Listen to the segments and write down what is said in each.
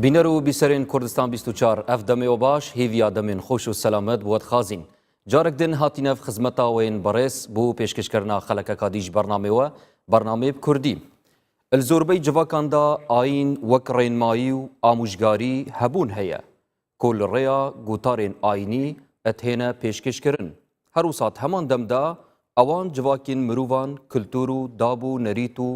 بینەر و بیسەرین کوردستان 24 ئەف دەمێ و باش هیڤیا دەمێن خۆش و سەلامەت بووەت خازین جارێک دن هاتینەف خزمەتاوێن بەڕێز بۆ پێشکەشکردنا خەڵەکەکە دیش بەرنامەوە بەرنامەی کوردی زۆربەی جڤاکاندا ئاین وەک ڕێنمایی و ئامۆژگاری هەبوون هەیە کۆ لە ڕێیا گوتارên ئاینی ئەتهێنە پێشکەشکردن هەروسات هەمان دەمدا ئەوان جڤاکین مرۆڤان کلتور و داب و نەریت و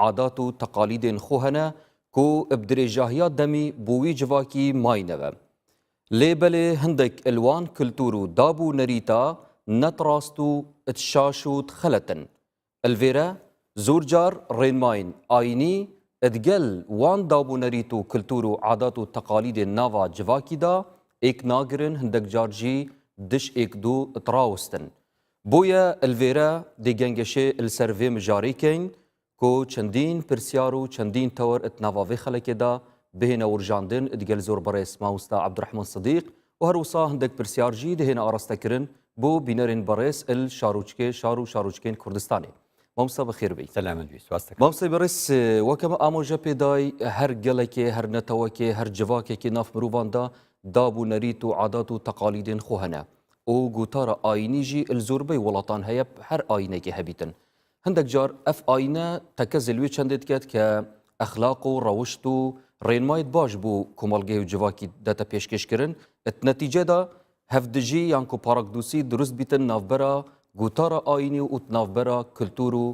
عادات و تەقالیدên خۆ هەنە کو بدرێژاهیا دەمی بووی جواکی ماینەوە لێبەلێ هەندێک ئەلوان کلتور و داب و نەریتا نەتڕاست و ئەتشاش و تخەلەتن ئەلڤێرە زۆر جار ڕێنماین ئاینی ئەدگەل وان داب و نەریت و کلتور و عادات و تەقالیدên ناوا جواکیدا ئێک ناگرن هەندێک جار jî diş êk du تراوستن بۆیە ئەلڤێرە دێگەنگەشێ لەسەر vê mijarêkên کو چەندین پرسیار و چەندین تەوەر ئەتناڤاڤێ خەڵکێدا بهێنە ورژاندن ئەدگەل زۆر بەڕێز مامۆستا عەبدوڕەحمان سدیق و هەروسا هەندێک پرسیار jî دهێنە ئاراستەکردن بۆ بینەرên بەڕێز شاروچکێ شار و شاروچکên کوردستانê مامۆستا بەخێر بێیت سەلامت بی سواز دەکەم مامۆستا بەڕێز وەکەمە ئامۆژە پێدای هەر گەلێکێ هەر نەتەوەکێ هەر جڤاکێکی ناف مرۆڤاندا داب و نەریت و عادات و تەقالیدên خۆ هەنە ئەو گوتارە ئاینی jî زۆربەی وڵاتان هەیە هەر ئاینێکی هەبیتن هەندێک جار ئەف ئاینە تەکە زلوێ چەندێت کرد کە ئەخلاق و ڕەوشت و ڕێنمایت باش بوو کۆمەڵگەی و جڤاکی دەتە پێشکەشکردن نەتیجەدا هەفدژی یان کو پاراکدوسی دروست بیتن ناوبەرە گوتارە ئاینی و ناوبەرە کلتور و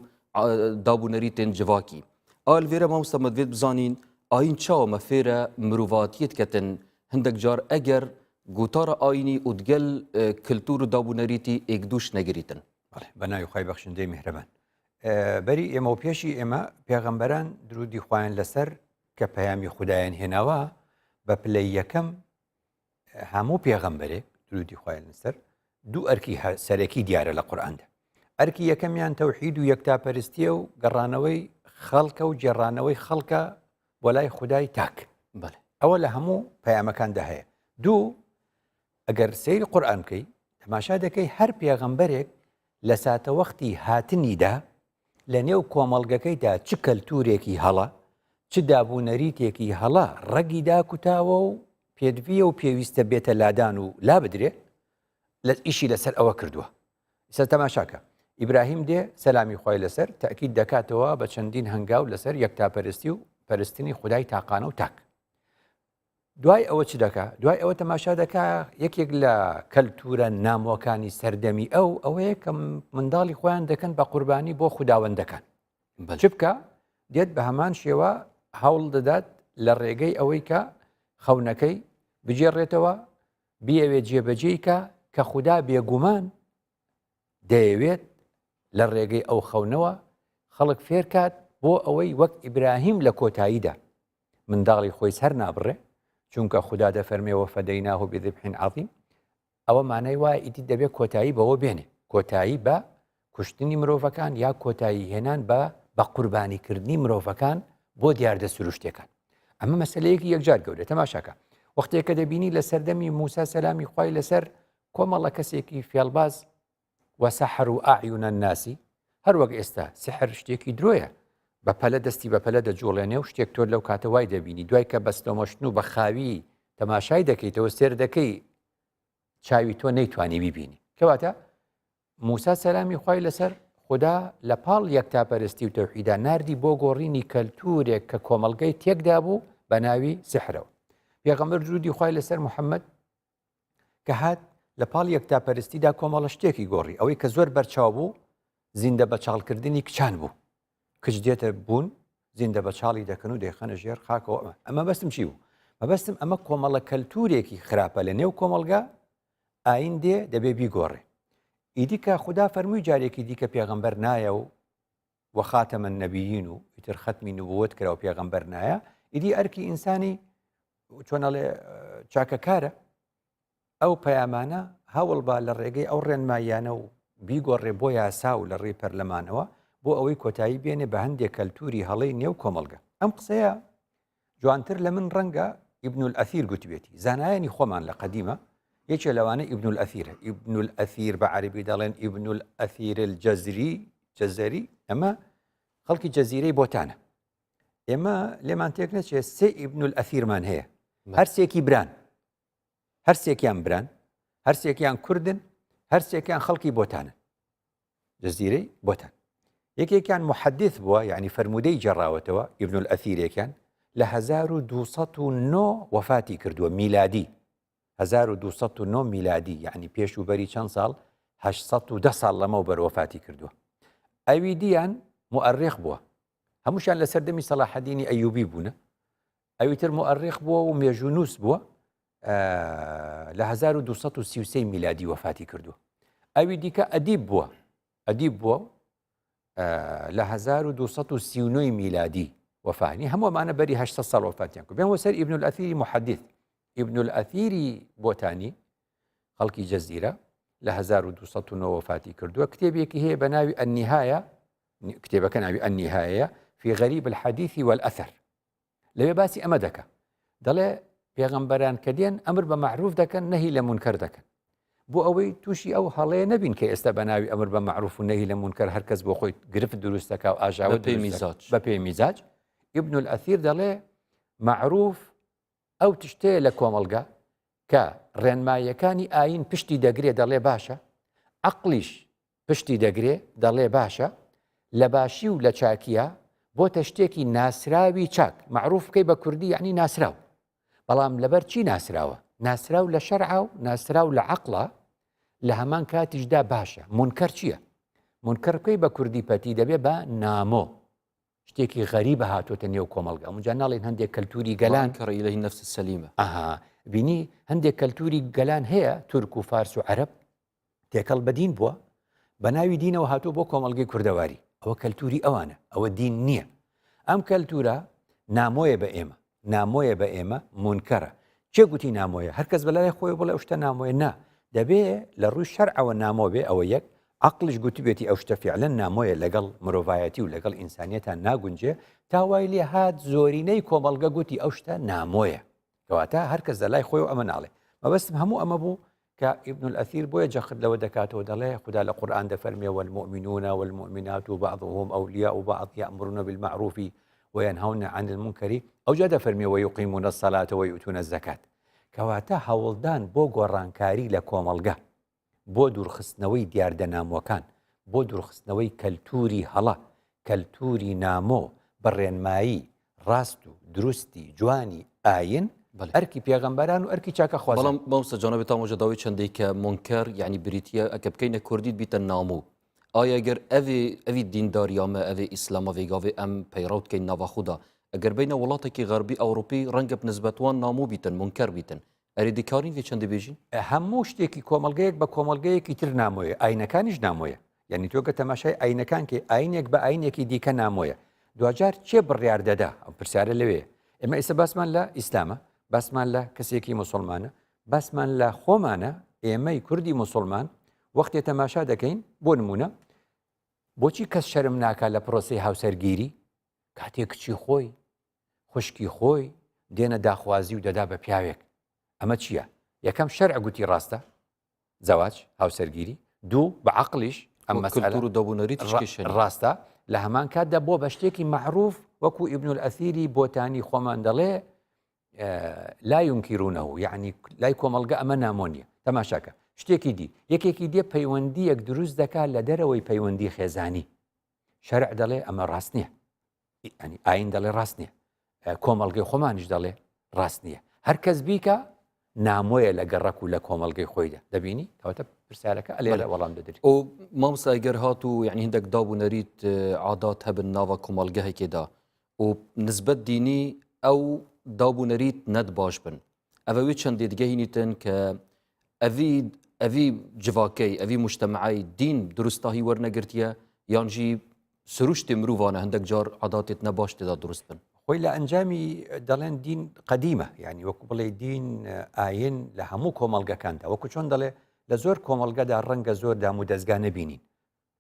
دابوونەریتên جڤاکی ئالڤێرە مامۆستا مەدوێت بزانین ئاین چاوە مەفێرە مرۆڤاتیەت کەتن هەندێک جار ئەگەر گوتارە ئاینی و دگەل کلتور و دابوونەریتی ئێکدوش نەگریتن بەناوی خوای بەخشندەی میهرەبان بەری ئێمە و پێشی ئێمە پێغەمبەران درودی خوایان لەسەر کە پەیامی خوددایان هێناوە بە پلەی یەکەم هەموو پێغەمبەرێک درودی خوایان لەسەر دوو ئەرکی سەرەکی دیارە لە قورئاندا ئەرکی یەکەمیان تەوحید و یەکتاپەرستیە و گەڕانەوەی خەڵکە و جێڕانەوەی خەڵکە بۆ لای خودای تاک ئەوە لە هەموو پەیامەکاندا هەیە دوو ئەگەر سەیری قورئان بکەی تەماشا دەکەی هەر پێغەمبەرێک لە ساتەوەختی هاتنیدا لە نێو کۆمەڵگەکەیدا چ کەلتورێکی هەڵە چ دابوونەریتێکی هەڵە ڕەگی داکوتاوە و پێدویە و پێویستە بێتە لادان و لا بدرێ لە ئیشی لەسەر ئەوە کردووە ئێستا تەماشاکە ئیبراهیم دێ سەلامی خوای لەسەر تەئکید دەکاتەوە بە چەندین هەنگاو لەسەر یەکتاپەرستی و پەرستنی خودای تاقانە و تاک دوای ئەوە چ دەکا دوای ئەوە تەماشا دەکا یەکێک لە کەلتورە نامۆکانی سەردەمی ئەوەیە کە منداڵی خۆیان دەکەن بە قوربانی بۆ خوداوەندەکان چ بکە دێت بە هەمان شێوە هەوڵ دەدات لە ڕێگەی ئەوەی کە خەونەکەی بجێڕێتەوە بیەوێت جێبەجێیکە کە خوددا بێگومان دەیەوێت لە ڕێگەی ئەو خەونەوە خەڵک فێرکات بۆ ئەوەی وەک ئیبراهیم لە کۆتاییدا منداڵی خۆی هەر نابڕێ چونکە خوددا دەفەرمێەوە فەدەیناه بذبح عظیم ئەوە مانای وایە ئیدی دەبێت کۆتایی بەوە بێنێ کۆتایی بە کوشتنی مرۆڤەکان یا کۆتایی هێنان بە قوربانیکردنی مرۆڤەکان بۆ دیاردە سروشتەکان ئەمە مەسەلەیەکی یەکجار گەورە تەماشاکە وەختێک کە دەبینی لە سەردەمی موسا سەلامی خوای لەسەر کۆمەڵە کەسێکی فێڵباز وەسەحر و ئەعیونە الناسی هەر وەک ئێستا سحر شتێکی درۆیە بە پەلە دەستی بە پەلە دەجوڵێنێ و شتێک تۆ لەو کاتەوای دەبینی دوای کە بەستۆمەشتن و بە خاوی تەماشای دەکەیتەوە سێر دەکەی چاوی تۆ نەیتوانی بیبینی کەواتە موسا سەلامی خوای لەسەر خوددا لە پاڵ یەکتاپەرستی و تەوحیدا ناردی بۆ گۆڕینی کەلتورێک کە کۆمەڵگەی تێکدا بوو بە ناوی سحرەوە پێغەمبەر درودی خوای لەسەر محەممەد کە هات لە پاڵ یەکتاپەرستیدا کۆمەڵە شتێکی گۆڕی ئەوەی کە زۆر بەرچاو بوو زیندە بە چاڵکردنی کچان بوو کچ دێتە بوون زیندە بە چاڵی دەکەن و دەیخەنە ژێر خاکەوە ئەمە بەستم چی بوو مەبەستم ئەمە کۆمەڵە کەلتورێکی خراپە لە نێو کۆمەڵگا ئاین دێ دەبێ بیگۆڕێ ئیدی کە خوددا فەرمووی جارێکی دیکە پێغەمبەر نایە و وەخاتەمە النەبیین و ئیتر خەتمی نبووەت کرا و پێغەمبەر نایە ئیدی ئەرکی ئینسانی چۆنەڵێ چاکەکارە ئەو پەیامانە هەوڵ با لە ڕێگەی ئەو ڕێنماییانە و بیگۆڕێ بۆ یاسا و لە ڕێی پەرلەمانەوە بۆ ئەوەی کۆتایی بێنێ بە هەندێک کەلتوری هەڵەی نێو کۆمەڵگە ئەم قسەیە جوانتر لە من ڕەنگە ئیبن الئەثیر گوتبێتی زانایانی خۆمان لە قەدیمە یەکێ لەوانە ئیبن الئەثیرە ئیبن الئەثیر بە عەرەبی دەڵێن ئیبن الئەثیر الجەزری ئەمە خەڵکی جەزیرەی بۆتانە ئێمە لێمان تێک نەچێت سێ ئیبن الئەثیرمان هەیە هەرسێکی بران هەرسێکیان بران هەرسێکیان کوردن هەرسێکیان خەڵکی بۆتانن جەزیرەی بۆتان یەکێکیان محەدث بووە یعنی فەرمودەی جێڕاوەتەوە ئیبن الئەثیرێکیان لە 1209 وفاتی کردووە میلادی 1209 میلادی یعنی پێشوبەری چەند ساڵ 810 ساڵ لەمەوبەر وفاتی کردووە ئەوی دییان مؤرخ بووە هەمووشیان لە سەردەمی سەلاحەدینی ئەیوبی بوونە ئەوی تر مؤرخ بووە و مێژونووس بووە لە 1233 میلادی وفاتی کردووە ئەوی دیکە ئەدیب بووە لە 1239 میلادی وفانی هەمووەمانە بەری 800 ساڵ وفاتیان کرد بێنەوە سەر ئیبن الئەثیری محەدث ئیبن الئەثیری بۆتانی خەڵکی جەزیرە لە 1209 وفاتی کردووە کتێبێکی هەیە بە ناوی النهایە کتێبەکە ناوی النهایە في غەریب الحەدیث والأثر لەوێ باسی ئەمە دەکە دەڵێ پێغەمبەران کە دێن ئەمر بە معروف دەکەن نەهی لە مونکەر دەکەن بۆ ئەوەی تووشی ئەو هەڵەیە نەبین کە ئێستا بە ناوی ئەمر بە معروف و نەهی لە مونکەر هەرکەس بۆ خۆی گرفت دروست دەکا و ئاژاوە بە پێی میزاج ئیبن الئەثیر دەڵێ معروف ئەو تشتەیە لە کۆمەڵگا کە ڕێنماییەکانی ئاین پشتی دەگرێ دەڵێ باشە عەقلیش پشتی دەگرێ دەڵێ باشە لە باشی و لە چاکیە بۆتە شتێکی ناسراوی چاک معروف بکەی بە کوردی یعنی ناسراو بەڵام لەبەر چی ناسراوە ناسراو لە شەرعە و ناسراو لە عەقڵە لە هەمان کاتیشدا باشە مونکەر چییە مونکەر بکەی بە کوردی پەتی دەبێ بە نامۆ شتێکی غەریبە هاتوۆتە نێو کۆمەڵگا ئەمجا ناڵێن هەندێک کەلتوری گەلان کەڕی لەهی نەفس سەلیمە بینی هەندێک کەلتوری گەلان هەیە تورک و فارس و عەرەب تێکەڵ بەدین بووە بە ناوی دینەوە هاتووە بۆ کۆمەڵگەی کوردەواری ئەوە کەلتوری ئەوانە ئەوە دین نییە ئەم کەلتورە نامۆیە بە ئێمە مونکەرە چێ گوتی نامۆیە هەرکەس بەلای خۆی بڵێ ئەو شتە نامۆیە نا دەبێ لە ڕووی شەرعەوە نامۆ بێ ئەوە یەک عەقڵش گوتی بێتی ئەو شتە فیعلەن نامۆیە لەگەڵ مرۆڤایەتی و لەگەڵ ئینسانیەتان ناگونجێ تاوای لێ هات زۆرینەی کۆمەڵگە گوتی ئەو شتە نامۆیە کەواتە هەرکەس لەلای خۆی ئەمە ناڵێ مەبەستم هەموو ئەمە بوو کە ئیبن الئەثیر بۆیە جەخت لەوە دەکاتەوە دەڵێ خدا لە قورئان دەفەرمێ والمؤمنون والمؤمنات بعضهم أولياء بعض يأمرون بالمعروف وينهون عن المنكر ئەو جا دەفەرمێ ويقيمون الصلاة ويؤتون الزكاة کەواتە هەوڵدان بۆ گۆڕانکاری لە کۆمەڵگە بۆ دوورخستنەوەی دیاردەناموەکان بۆ دوورخستنەوەی کەلتوری هەڵە کەلتوری نامۆ بەڕێنمایی ڕاست و دروستی جوانی ئاین ئەرکی پێغەمبەران و ئەرکی چاکە خوازن بەڵام مامۆستا جانەبێتان وەجەداوی چەندەی کە مونکەر یعنی بریتیە ئەکە بکەینە کوردیت بیتە ناموو ئایا ئەگەر ئەوی دینداریامە ئەوێ ئیسلامە vێگاوێ ئەم پەیڕەو بکەین ناوا خودا ئەگەر بینە وڵاتێکی غەربی ئەوروپی ڕەنگە بنسبەتوان ناموو بیتن مونکەر بیتن ئەرێ دیکارین وێ چەندە بێژین هەموو شتێکی کۆمەڵگەیەک بە کۆمەڵگەیەکی تر نامۆیە ئاینەکانیش نامۆیە یعنی تۆ کە تەماشای ئاینەکان کە ئاینێک بە ئاینێکی دیکە نامۆیە دوجار چێ بڕیار دەدا ئەو پرسیارە لەوێ ئێمە ئێستا باسمان لە ئیسلامە باسمان لە کەسێکی موسڵمانە باسمان لە خۆمانە ئێمەی کوردی موسڵمان وەختێ تەماشا دەکەین بۆ نمونە بۆچی کەس شەرم ناکا لە پرۆسی هاوسەرگیری کاتێک کچی خۆی خوشکی خۆی دێنە داخوازی و دەدا بە پیاوێک ئەمە چییە یەکەم شەرع گوتی ڕاستە زەواج هاوسەرگیری دوو بە عەقلیش ئەم مەسئلە و دابوونەریت ڕاستە لە هەمان کاتدا بۆ بە شتێکی معروف وەکو ئیبن الئەثیری بۆتانی خۆمان دەڵێ لا ينكرونه یعنی لای کۆمەڵگە ئەمە نامۆنیە تەماشاکە شتێکی دی یەکێکی دێ پەیوەندیەک دروست دەکات لە دەرەوەی پەیوەندی خێزانی شەرع دەڵێ ئەمە ڕاست نییە ئەنی ئاین دەڵێ ڕاست نییە کۆمەڵگەی خۆمانیش دەڵێ ڕاست نییە هەر کەس بیکە نامۆیە لە گەڕەک و لە کۆمەڵگەی خۆیدا دەبینی کەواتە پرسیارەکە ئەلێ لە وەڵام دەدرێت ئەو مامۆستا ئەگەر هات و یعنی هەندێک دابوونەریت عادات هەبن ناوە کۆمەڵگەهێکێدا و نسبەت دینی ئەو دابوونەریت نەت باش بن ئەوەوی چەندێ دیگەهینیتن کە ئەوی جڤاکەی ئەوی مجتەمەعی دین دروستاهی وەرنەگرتیە یانجی سروشتی مرۆڤانە هەندێک جار عاداتێت نەباش تێدا دروست بن خۆی لە ئەنجامی دەڵێن دین قەدیمە یعنی وەکو بڵێ دین ئاین لە هەموو کۆمەڵگەکاندا وەکو چۆن دەڵێ لە زۆر کۆمەڵگەدا ڕەنگە زۆر دام و دەستگا نەبینین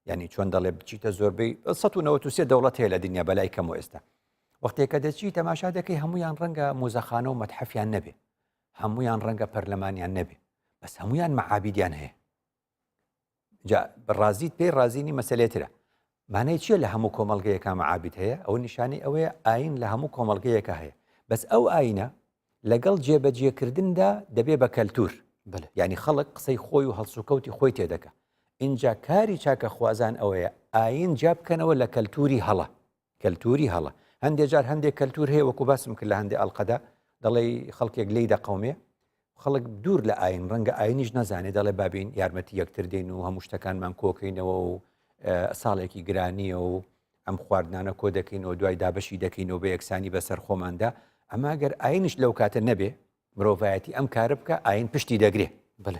یعنی چۆن دەڵێ بچیتە زۆربەی 193 دەوڵەت هەیە لە دنیا بەلای کەم و ئێستا وەختێکە دەچی تەماشا دەکەی هەمویان ڕەنگە مۆزەخانە و مەتحەفیان نەبێ هەمویان ڕەنگە پەرلەمانیان نەبێ بەس هەمویان مەعابیدیان هەیە جا ڕازیت پێی ڕازینی مەسەلێترە مانای چییە لە هەموو کۆمەڵگەیەکە مەعابید هەیە ئەو نیشانەی ئەوەیە ئاین لە هەموو کۆمەڵگەیەکە هەیە بەس ئەو ئاینە لەگەڵ جێبەجێکردندا دەبێ بە کەلتور بله یعنی خەڵک قسەی خۆی و هەڵسوکەوتی خۆی تێدەکە اینجا کاری چاکە خوازان ئەوەیە ئاین جا بکەنەوە لە کەلتوری هەڵە هەندێک جار هەندێک کەلتور هەیە وەکو باسم کرد لە هەندێک ئەڵقەدا دەڵێ خەڵکێک لی دەقەومێ خەڵک دوور لە ئاین ڕەنگە ئاینیش نەزانێت دەڵێ بابین یارمەتی یەکتر دێن و هەموو شتەکانمان کۆکەینەوە و ساڵێکی گرانیە و ئەم خواردنانە کۆ دەکەینەوە دوای دابەشی دەکەینەوە بە یەکسانی بەسەر خۆماندا ئەما گەر ئاینش لەو کاتە نەبێ مرۆڤایەتی ئەم کارە بکە ئاین پشتی دەگرێ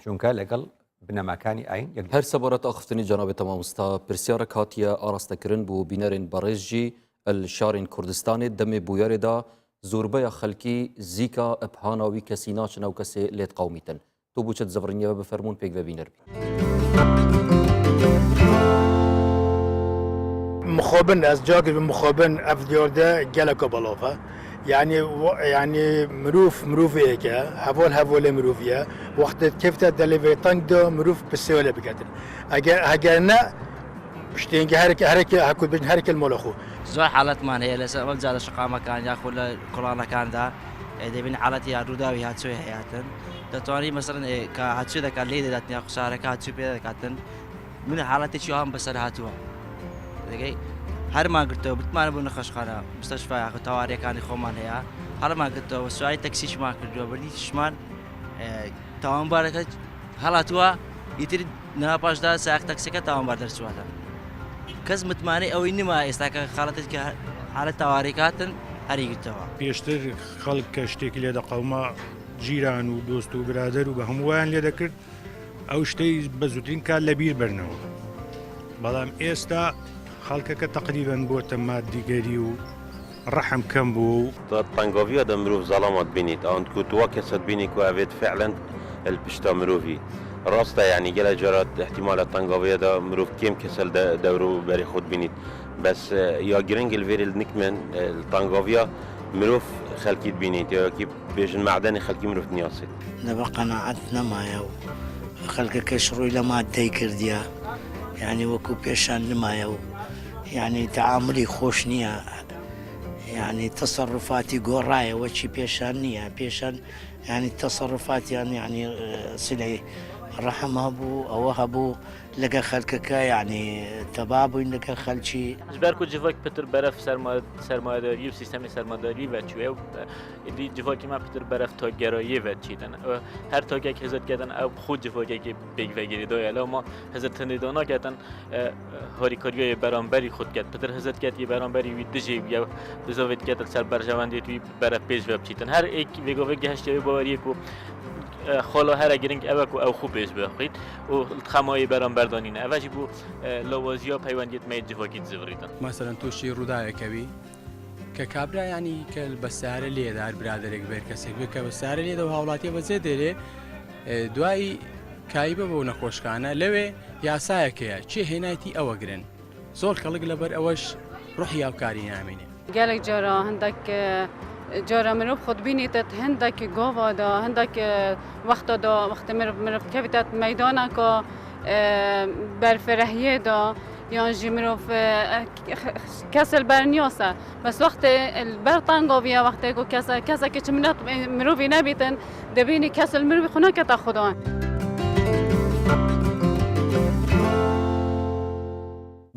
چونکە لەگەڵ بنەماکانی ئاین هەر سەبارەت ئاخفتنی جەنابێتە مامۆستا پرسیارێک هاتیە ئاراستەکردن بۆ بینەرên بەڕێژی الشارên Kurdistanê demê bûyerê da zorbeya xelkî zîka ephanawî kesî naçin ew kesê lêt qewmîtin tu bû çi zevrinî ve bifermûn pêk vebîner bî مخابن از جاگر مخابن افدیارده گلک بلافه یعنی مروفیه که حوال مروفیه وقتی کفت دلیوی تنگ دا مروف بسیاله بگردن اگر نه پشتینگی هر کل مال خو زۆر حالەتمان هەیە لەسەر ئەم جا لە شقامەکان یاخۆ لە کوڵانەکاندا دەبین حالەتی یاڕووداوی هاتووی هەیەتن دەتوانانی مەسەرن کە هاتووی دەکات لێ دەدات یا قوسارەکە هاتووی پێ دەکاتن منە حالەتێکی هەم بەسەر هاتووە دەگەی هەرمان گرتەوە بتمانە بوو نەخۆشخانە مستەشفا یاخۆ تاواریەکانی خۆمان هەیە هەڵمان گرتەوە سوای تەکسیشمان کردووە بەریشمان تاوانبارەکە هەڵاتووە ئیتر ناپاشدا ساق تەکسەکە تاوانبار دەرچواتە کەس متمانەی ئەوەی نما ئێستاکە خاڵەتێک حالە تاواریکاتن هەریگرتەوە پێشتر خەڵک کە شتێکی لێ دەقەومە جیران و دۆست و برادەر و بە هەموویان لێ دەکرد ئەو شتەی بە زووترین کات لە بیر بەرنەوە بەڵام ئێستا خەڵکەکە تەقریبەن بۆتە مادیگەری و ڕەحم کەم بوو طنگاویە دە مرۆڤ زەڵامات بینیت ئەوەند کوتووە کەسەت بینی کو ئەوێت فعلا الپشتا مرۆڤی ڕاستە یعنی گەلە جارات احتیمالە طنگاویەدا مرۆڤ کێم کەسەل دەور و بەری خۆت بینیت بەس یا گرنگ الڤێری نکمن طنگاویە مرۆڤ خەلکیت بینیت یاکی بێژن معدەنی خەلکی مرۆڤ نیاسێت لەبە قەناعەت نەمایە و خەڵکەکەش ڕووی لە مادەی کردیە یعنی وەکو پێشان نمایە و یعنی تەعاملی خۆش نییە یعنی تەسەڕفاتی گۆڕایەوە چی پێشان نییە پێشان یعنی تەسەڕفاتیان یعنی سلەی ڕەحم هەبوو ئەوە هەبوو لەگە خەلکەکە یعنی تەبا بووین لەگە خەلکی جبر کو جوک پتر برف سرمایه‌داری و سیستم سرمایه‌داری و چوه دی جوکی ما پتر برف تا گرایی و چیدن هر تا یک هزار کردن او خود جوکی که بیگ وگیری دای الا ما هزار تندانا کردن هاریکاریای برانبری خود کرد پتر هزار کرد یه برانبری وی دژی یا بزاویت کرد سر برجواندی توی برف پیش و چیدن هر یک وگاوی گهشتی باوری کو خالا هر گرنگ اوه کو او خوب بیش بخوید و خمای برام بردانینه اوه جی بو لوازیا پیوندیت مید جواکیت زوریدن مثلا توشی رودای کوي كابرا يعني كالبسارة اللي دار برادرك بيركسك كبسارة اللي دو هاولاتي وزيدري دواي كايبه بو نخوشخانه لوي ياسايكيا چه هنايتي اوغرن زول كلق لبر اوش روح يا كاري نامينه قالك جرا عندك جارا مروف خود بینیتت هندک گاوا دا هندک وقت مروف کبیتت میدانه که برفرهیه دا یا جی مروف کسل برنیاسه بس وقت برطنگاویه وقتی که کسا که چمنات مروفی نبیتن دبینی کسل مروفی خونه کتا خدا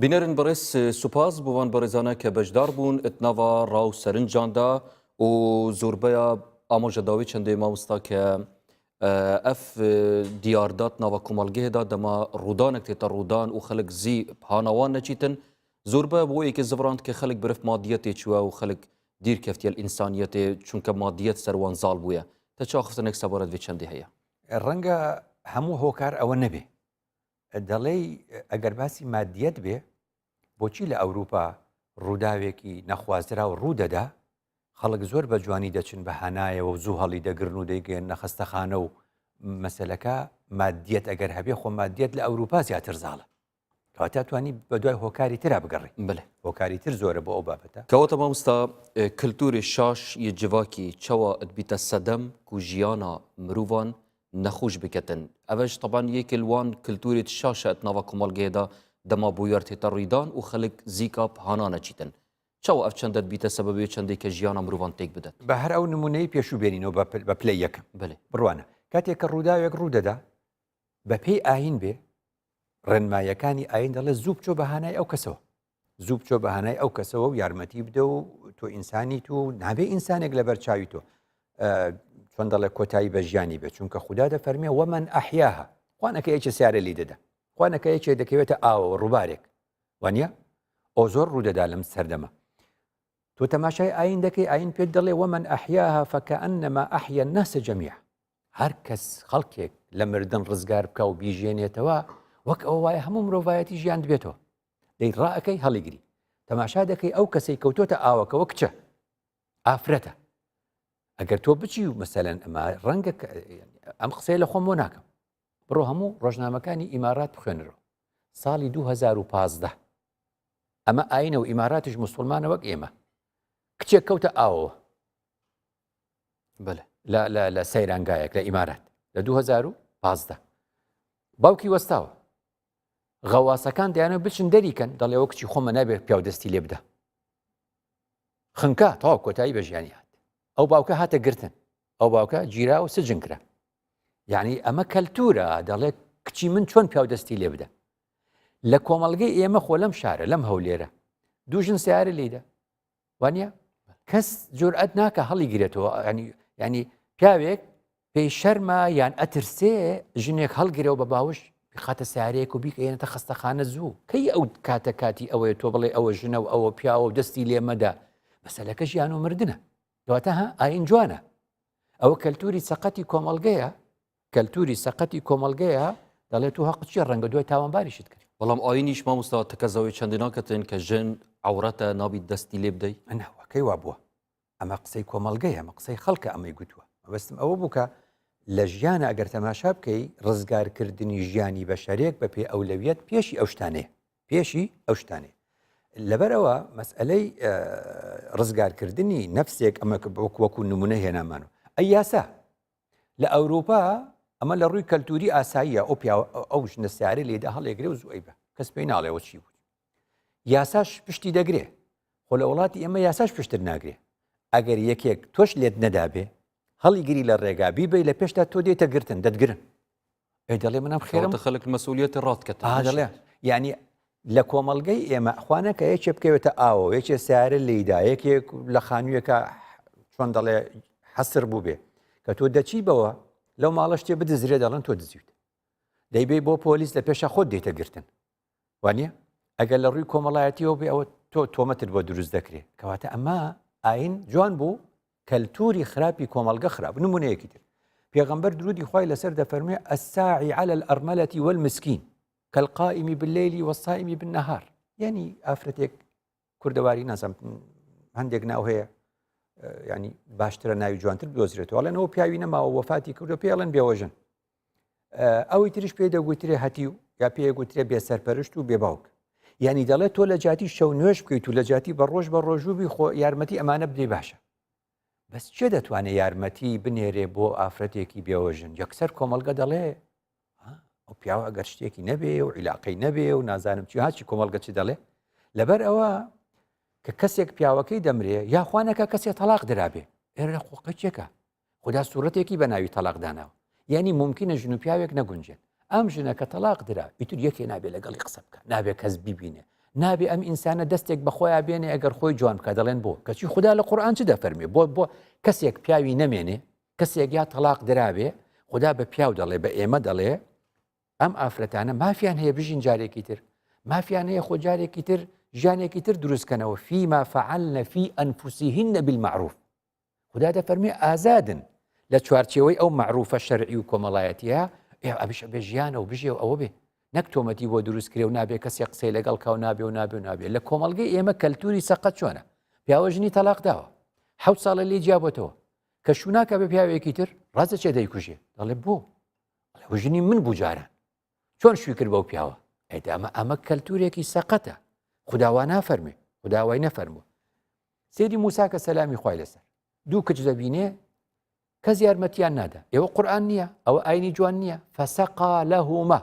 بینەرن بەڕێز سوپاس بۆوان بەڕێزانە کە بەشدار بوون ئەتناوا ڕاو سەرنجاندا و زۆربەیە ئامۆژەداوی چەندەی مامۆستا کە ئەف دیاردات ناوە کۆمەڵگەیەدا دەما ڕوودانێک تێتە ڕوودان و خەڵک زی هاناوان نەچیتن زۆربەیە بۆ یەکێ زڤڕاند کە خەڵک برف مادیەتێ چووە و خەڵک دیر کەفتیە ئینسانیەتێ چونکە مادیەت سەروان زاڵ بووە تا چاخستنێک سەبارەت وێ چەندی هەیە ڕەنگە هەموو هۆکار ئەوە نەبێ دەڵێ ئەگەر باسی مادیەت بێ بۆچی لە ئەوروپا ڕووداوێکی نەخوازرا و ڕوودەدا خەڵک زۆر بە جوانی دەچن بە هەنایەوە و زوو هەڵی دەگرن و دەیگەن نەخەستەخانە و مەسەلەکە مادیەت ئەگەر هەبێ خۆ مادیەت لە ئەوروپا زیاتر زاڵە کەواتە توانی بە دوای هۆکاری ترا بگەڕی بڵێ هۆکاری تر زۆرە بۆ ئەو بابەتە کەواتە مامۆستا کلتوری شاش یە جڤاکی چەوە ئەتبیتە سەدەم و ژیانە مرۆڤان نەخۆش بکەتن ئەوەش طبعاً یەکێ لوان کلتوری شاشە ئەتناوە کۆمەڵگەیەدا دەما بویەر تێتە ڕوویدان و خەڵک زیکا هانا نەچیتن چاو ئەف چەندەت بیتە سەبەبێ چەندێک کە ژیانە مرۆڤان تێک بدەن بە هەر ئەو نمونەی پێشوو بێنینەوە بە پلەی یەکەم بڵێ بڕوانە کاتێک کە ڕووداوێک ڕوودەدا بە پێی ئاین بێ ڕێنمایەکانی ئاین دەڵێ زوو بچۆ بەهانای ئەو کەسەوە زوو بچۆ بەهانای ئەو کەسەوە و یارمەتی بدە و تۆ ئینسانی تو نابێ ئینسانێک لەبەر چاوی تۆ چۆن دەڵێ کۆتایی بە ژیانی بێت چونکە خوددا دەفەرمێ وەمەن ئەحیاها خوانەکە یەکێ سیارە لی دەدا خوانەکە یەکێ دەکەوێتە ئاوەوە ڕووبارێک وانە ئەو زۆر ڕوودەدا لەم سەردەمە تۆ تەماشای ئاین دەکەی ئاین پێت دەڵێ وەمەن ئەحیاها فەکەئەنەما ئەحیا الناس جەمیعا هەر کەس خەڵکێک لە مردن ڕزگار بکە و بیژێنێتەوە وەک ئەو وایە هەموو مرۆڤایەتی ژیان دبێتەوە دەی ڕائەکەی هەڵیگری تەماشا دەکەی ئەو کەسەی کەوتۆتە ئاوەکەوە کچە ئافرەتە ئەگەر تۆ بچی و مەسەلەن ئەمە ڕەنگە ئەم قسەی لە خۆم بۆ ناکەم بڕۆ هەموو ڕۆژنامەکانی ئیمارات بخوێنرەوە ساڵی 2015 ئەمە ئاینە و ئیماراتش مسلمانە وەک ئێمە کچێک کەوتە ئاوەوە بڵێ لە سەیرانگایەک لە ئیمارات لە 2015 باوکی وەستاوە غەواسەکان دەیانە بچن دەریکەن دەڵێەوە کچی خۆمە نابێت پیاودەستی لێ بدە خنکە تەواو کۆتایی بە ژیانی هات ئەو باوکە هاتە گرتن ئەو باوکە گیرا و سجن کرا یعنی ئەمە کەلتورە دەڵێت کچی من چۆن پیاودەستی لێ بدە لە کۆمەڵگەی ئێمە خۆ لەم شارە لەم هەولێرە دووژن سیارە لێدە وانە کەس جورئەت ناکە هەڵی گرێتەوە ینی پیاوێک پێی شەرمە یان ئەترسێ ژنێک هەڵگرەوە بە باوش خاتە سیارەیەک و بیکەێنێتە خستەخانە زوو کەی ئەو کاتە کاتی ئەوەیە تۆ بڵێ ئەوە ژنە و ئەوە پیاوە و دەستی لێمەدا مەسەلەکە ژیان و مردنە دواتە ئاین جوانە ئەوە کەلتوری سەقەتی کۆمەڵگەیە کەلتوری سەقەتی کۆمەڵگەیە دەڵێت و هەقچی ڕەنگە دوای تاوانباریشت کرد بەڵام ئاینیش مامۆستا تەکەزەوەی چەندی ناکەتن کە ژن عورەتە نابیت دەستی لێ بدەی ئەناوەکەی وا بووە ئەمە قسەی کۆمەڵگەیە ئەمە قسەی خەڵکە ئەمەی گوتووە بەستم ئەوە بووکە لە ژیانە ئەگەر تەماشا بکەی ڕزگارکردنی ژیانی بەشەرێک بە پێ ئەولەویەت پێشی ئەو شتانەیە پێشی ئەو شتانەیە لەبەرەوە مەسئلەی ڕزگارکردنی نەفسێک ئەمە وەکو نمونە هێنامانەوە ئەی یاسا لە ئەوروپا ئەمە لە ڕووی کەلتوری ئاساییە ئەو ژنە سیارە لێدا هەڵێگرێ و زووی بە کەس پێی ناڵێەوە چی بوو یاساش پشتی دەگرێ خۆ لە وڵاتی ئێمە یاساش پشتر ناگرێ ئەگەر یەکێک تۆش لێت نەدابێ هەڵی گری لە ڕێگا بیبی لە پێشتا تۆ دێتە گرتن دەتگرن ئەی دەڵێ منم خێرم خەڵک مەسئولیەتی ڕاتکەت دەڵێ ینی لە کۆمەڵگەی ئێمە خوانە کە یەکێ بکەوێتە ئاوە یەکێ سیارە لێدا یەکێک لە خانوویەکە چۆن دەڵێ حەسر بوو بێ کە تۆ دەچی بەوە لەو ماڵە شتێ بدزرێ دەڵێن تۆ دزیوت دەیبێ بۆ پۆلیس لە پێشە خۆت دێتە گرتن وانە ئەگەر لە ڕووی کۆمەڵایەتیەوە بێ ئەوە تۆ تۆمەتر بۆ دروست دەکرێت کەواتە ئەمە ئاین جوان بوو کەلتوری خراپی کۆمەڵگە خراپ نمونەیەکی تر پێغەمبەر درودی خوای لەسەر دەفەرمێ الساعی على الأرملة والمسكين كالقائم بالليل والصائم بالنهار یعنی ئافرەتێک کوردەواری نازم هەندێک ناو هەیە ینی باشترە ناوی جوانتر بدۆزرێتەوە لەنەوە پیاوی نەماوە وەفاتی کردو پێڵەن بێوەژن ئەوەی تریش پێ دەگوترێ هەتی و یا پێ گوترێ بێ سەرپەرشت و بێ باوک یعنی دەڵێت تۆ لە جاتی شەو نوێش بکەیت و لە جاتی بە ڕۆژ بە ڕۆژوبی خۆ یارمەتی ئەمانە بدەی باشە بەس چێ دەتوانێت یارمەتی بنێرێ بۆ ئافرەتێکی بێوەژن یەکسەر کۆمەلگە دەڵێ ئەو پیاوە ئەگەر شتێکی نەبێ و عیلاقەی نەبێ و نازانم چی هاچی کۆمەلگە چی دەڵێ لەبەر ئەوە کە کەسێک پیاوەکەی دەمرێ یا خوانەکە کەسێک تەلاق درابێ ئێرە خۆقەچێکە خدا سوورەتێکی بە ناوی تەلاق داناوە یعنی ممکنە ژن و پیاوێک نەگونجێن ئەم ژنە کە تەلاق درا ئیتر یەکێ نابێ لەگەڵی قسە بکە نابێ کەس بیبینێ نابێ ئەم ئینسانە دەستێک بە خۆیان بێنێ ئەگەر خۆی جوان بکە دەڵێن بۆ کەچی خدا لە قورئان چ دەفەرمێ بۆ کەسێک پیاوی نەمێنێ کەسێک یا تەلاق درابێ خدا بە پیاو دەڵێ بە ئێمە دەڵێ ئەم ئافرەتانە مافیان هەیە بژین جارێکی تر مافیان هەیە خۆ جارێکی تر ژیانێکی تر دروستکەنەوە فيما فعلن في أنفسهن بالمعروف خدا دەفەرمێ ئازادن لە چوارچێوەی ئەو معروفە شەرعی و کۆمەڵایەتیە ئەبیش بێ ژیانە و بژێ و ئەوە بێ نەک تۆمەتی بۆ دروست کرێ و نابێ کەسێک قسەی لەگەڵ کاو نابێ و نابێ و نابێ لە کۆمەڵگەی ئێمە کەلتوری سەقەت چۆنە پیاوە ژنی تەلاق داوە 7 ساڵە لێ جیابەتەوە کە شووناکە بە پیاوێکی تر ڕازە چێ دەیکوژێ دەڵێ بۆ ژنی من بوو جاران چۆن شووی کرد بەو پیاوە ئەمە کەلتورێکی سەقەتە خداوا نافەرمێ خداوای نەفەرموو سێری موسا کە سەلامی خوای لەسەر دوو کچ دەبینێ کەس یارمەتیان نادا ئێوە قورئان نییە ئەوە ئاینی جوان نییە فەسەقا لەهومە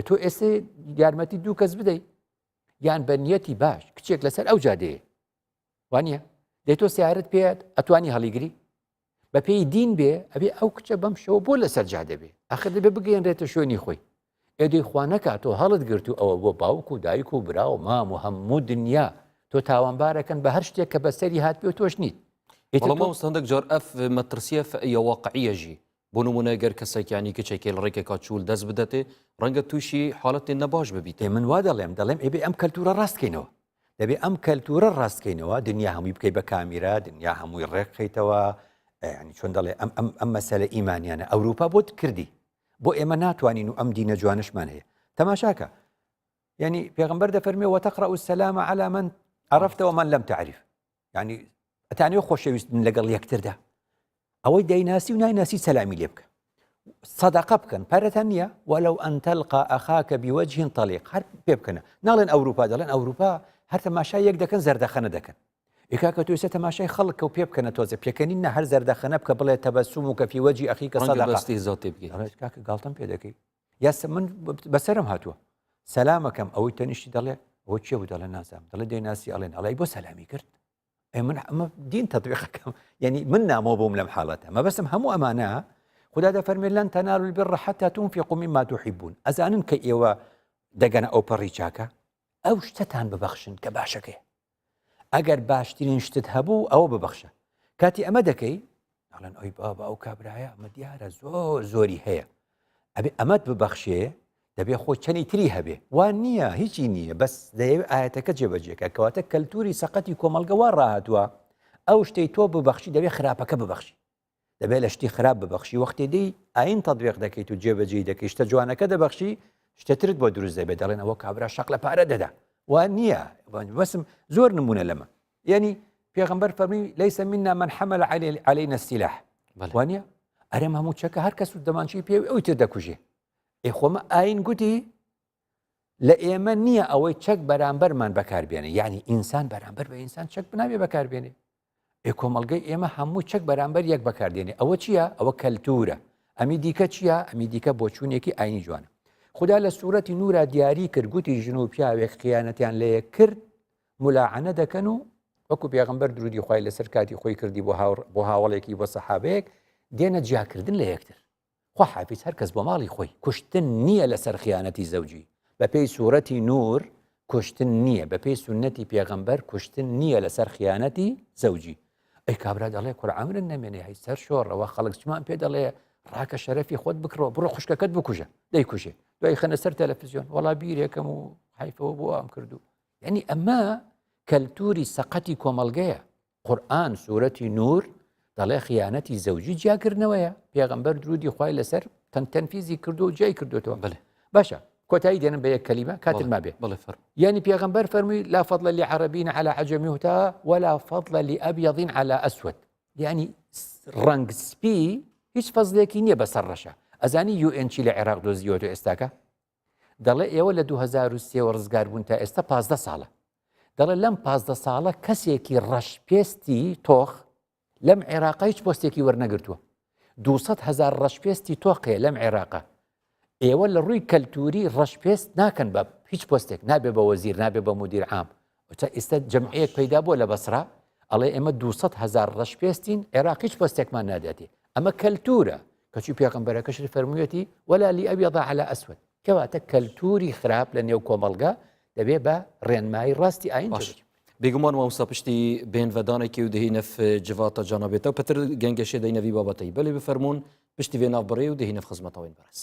تۆ ئێستا یارمەتی دوو کەس بدەیت یان بە نیەتی باش کچێک لەسەر ئەو جادەیە وانە دەی تۆ سیارت پێت ئەتوانی هەڵیگری بە پێی دین بێ ئەبێ ئەو کچە بەم شەوە بۆ لەسەر جادە بێ ئەخر دەبێ بگەێنرێتە شوێنی خۆی ئێدەی خوا نەکاتۆ هەڵت گرت و ئەوە بۆ باوک و دایک و برا و مام و هەموو دنیا تۆ تاوانبارەکەن بە هەر شتێک کە بەسەری هات پێ و تۆش نیت بەڵام هەندێک جار ئەف مەترسیە فەعیە واقعیەژی بۆ نمونە گەر کەسێکیانی کچێکی لە ڕێکێکا چوول دەست بدەتێ ڕەنگە تووشی حاڵەتی نەباش ببیتێ من وا دەڵێم ئێبێ ئەم کەلتورە ڕاستکەینەوە دەبێ ئەم کەلتورە ڕاستکەینەوە دنیا هەمووی بکەی بە کامیرا دنیا هەمووی ڕێکخیتەوە ینی چۆن دەڵێ ئەم مەسەلە ئیمانیانە ئەوروپا بۆت کردی بۆ ئێمە ناتوانین و ئەم دینە جوانشمان هەیە تەماشاکە ینی پێغمبەر دەفەرمێ وتەقرأ السلام على من عرفت ومن لم تعرف ینی ئەتانەوە خۆشەویستن لەگەڵ یەکتردا ئەوەی دەیناسی و نایناسی سەلامی لێ بکە صدقه بکەن پارەتان نییە ولو أن تلقى أخاك بوجه طليق هەر پێ بکەنە ناڵێن ئەوروپا دەڵێن ئەوروپا هەر تەماشای یەک دەکەن زەردەخەنە دەکەن ئێکاکە توێسە تەماشای خەڵکە و پێ بکەنە تۆزە پێکەنین نە هەر زەردەخەنە بکە بڵێ تەبەسومك في وجه أخيك صدقة کاکە گاڵتەم پێ دەکەی یا من بەسەرم هاتووە سەلامەکەم ئەوەی تەنیشتی دەڵێ ئەوە چێ بوو دەڵێ نازام دەڵێ دەیناسی ئەڵێن ئەڵی بۆ سەلامی کرد من ئەمە دین تەطبیقەکەم یعنی من نامۆ بووم لەم حاڵەتە مەبەستم هەموو ئەمانە خدا دەفەرمێ لەن تەنالوا البر حتى تنفقوا مما تحبون ئەزانن کە ئێوە دەگەنە ئەو پەڕی چاکە ئەو شتتان ببەخشن کە باشەکەی ئەگەر باشترین شتت هەبوو ئەوە ببەخشە کاتی ئەمە دەکەی دەڵێن ئەوی بابا ئەو کابرایە ئەمە دیارە زۆری هەیە ئەبێ ئەمەت ببەخشێ دەبێ خۆ چەنی تری هەبێ وان نییە هیچی نییە بەس دەیەوێت ئاەتەکە جێبەجێکە کەواتە کەلتوری سەقەتی کۆمەلگەوا ڕاهاتووە ئەو شتەی تۆ ببەخشی دەبێ خراپەکە ببەخشی دەبێت لە شتی خراپ ببەخشی وەختی دەی ئاین تەطبیق دەکەیت و جێبەجێ دەکەی شتە جوانەکە دەبەخشی شتەترت بۆ دروست دەبێت دەڵێن ئەوە کابرا شەق لە پارە دەدا وان نییە بەسم زۆر نمونە لەمە یعنی پێغەمبەر فەرمی لەیسە منا من حمل علينا السلاح وانە ئەرێم هەموو چەکە هەر کەس دەمانچی پێ ئەوی تر دەکوژێ خۆمە ئاین گوتی لە ئێمە نییە ئەوەی چەک بەرامبەرمان بەکاربێنێ یعنی ئینسان بەرامبەر بە ئینسان چەک بنابێ بەکاربێنێ کۆمەڵگەی ئێمە هەموو چەک بەرامبەر یەک بەکاردێنێ ئەوە چییە ئەوە کەلتورە ئەمی دیکە چییە ئەمی دیکە بۆ چوونێکی ئاینی جوانە خدا لە سوورەتی نورا دیاری کرد گوتی ژن و پیاوێک خیانەتیان لێ کرد ملاعنە دەکەن و وەکو پێغەمبەر درودی خوای لەسەر کاتی خۆی کردی بۆ هاوڵێکی بۆ سەحابەیەک دێنە جیاکردن لە یەکتر خوا حافیز هەر کەس بۆ ماڵی خۆی کوشتن نییە لەسەر خیانەتی زەوجی بە پێی سوورەتی نور کوشتن نییە بە پێی سونەتی پێغەمبەر کوشتن نییە لەسەر خیانەتی زەوجی ئەی کابرا دەڵێ قورئانت نەمێنێ هەی سەر شۆڕەوە خەڵک چمان پێ دەڵێ ڕاکە شەرەفی خۆت بکڕەوە بڕۆ خوشکەکەت بکوژە دەیکوژێ دوای خەنە سەر تەلەڤیزیۆن وەڵا بیرێکم و حیفەوە بۆ ئەم کردو یعنی ئەمە کەلتوری سەقەتی کۆمەڵگەیە قورئان سوورەتی نور دەڵێ خیانەتی زەوجی جیاکردنەوەیە پێغەمبەر درودی خوای لەسەر تەنفیزی کردو و جای کردوێتەوە باشە کۆتایی دێنم بە یەک کەلیمە کاتر ما بێ یعنی پێغەمبەر فەرمووی لا فضل لعربین على عجمیهتا ولا فضل لأبيض على أسود یعنی ڕەنگ سپی هیچ فەزلێکی نییە بەسەر ڕەشە ئەزانی UN چی لە عێراق دۆزیەوە ئێستاکە دەڵێ ئێوە لە 2003 ڕزگار بوون تا ئێستا 15 ساڵە دەڵێ لەم 15 ساڵە کەسێکی ڕەشپێستی تۆخ لەم عێراقا هیچ پۆستێکی وەرنەگرتووە 200,000 ڕەشپێستی تۆقەیە لەم عێراقا ئێوە لە ڕووی کەلتوری ڕەشپێست ناکەن بە هیچ پۆستێک نابێ بە وەزیر نابێ بە مدیر عام ئێستا جەمعەیەک پەیدا بووە لە بەسرا ئەڵێ ئێمە 200,000 ڕەشپێستین عێراق هیچ پۆستێکمان نادێتێ ئەمە کەلتورە کەچی پێغەمبەرەکەشی فەرموویەتی ولا لأبيض على أسود کەواتە کەلتوری خراپ لە نێو کۆمەڵگا دەبێ بە ڕێنمایی ڕاستی ئاین بێگومان مامۆستا پشتی بێنڤەدانێکی و دەهینەف جڤاتە جانابێتەوە پەتر گەنگەشێ دەینەوی بابەتەی بەلێ بفەرمونون پشتی وێ ناوبڕێ و دەهینەف خزمەتەوەین بەرز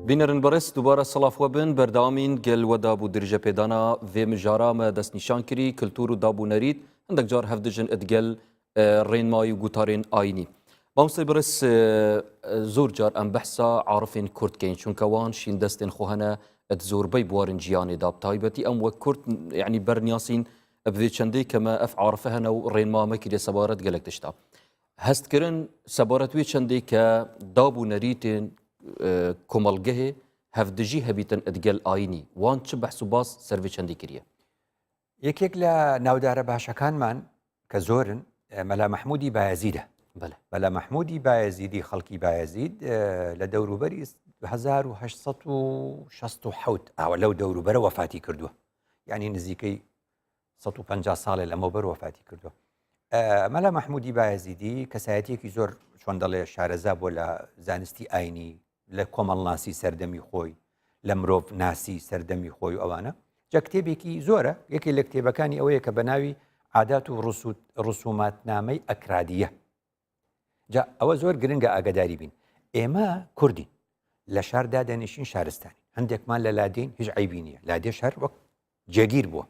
بینەرن بەڕێز دووبارە سەڵافوە بن بەردەوامین گەلوەدا بوو درژە پێدانا vê mijara me destnîşan kirî kultur û dabûnerît hindek car hevdijin edgel rênmayî û gutarên ayînî. Mamostey biriz zor car em behsa arifên Kurd keyin çunke wan şîn destên xwe hene et zorbey buwarên ciyanê da taybetî em wek Kurd yanî berniyasîn bi vê çendê ke me ev arife hene û rênma me kirê sebaret gelek tişta. Hestkirin sebaret wê çendê ke dabûnerîtên کۆمەڵگەهێ هەفدژی هەبیتن ئەدگەل ئاینی وان چ بەحس و باس سەروی چەندی کردە یەکێک لە ناودارە باشەکانمان کە زۆرن مەلا مەحموودی بایەزیدە مەلا مەحموودی بایەزیدی خەڵکی بایەزید لە دەوروبەری 1960 ئاوە لەو دەوروبەرە وەفاتی کردووە یعنی نزیکەی 150 ساڵێ لەمەوبەر وەفاتی کردووە مەلا مەحموودی بایەزیدی کەسایەتیەکی زۆر چۆن دەڵێ شارەزا بۆ لە زانستی ئاینی لە کۆمەڵناسی سەردەمی خۆی لە مرۆڤ ناسی سەردەمی خۆی و ئەوانە جا کتێبێکی زۆرە یەکێک لە کتێبەکانی ئەوەیە کە بە ناوی عادات و ڕسوماتنامەی ئەکرادیە جا ئەوە زۆر گرنگە ئاگداری بین ئێمە کوردین لە شاردا دەنیشین شارستانی هەندێکمان لە لادێن هیچ عیبی نییە لادێ شار وەک جێگیر بووە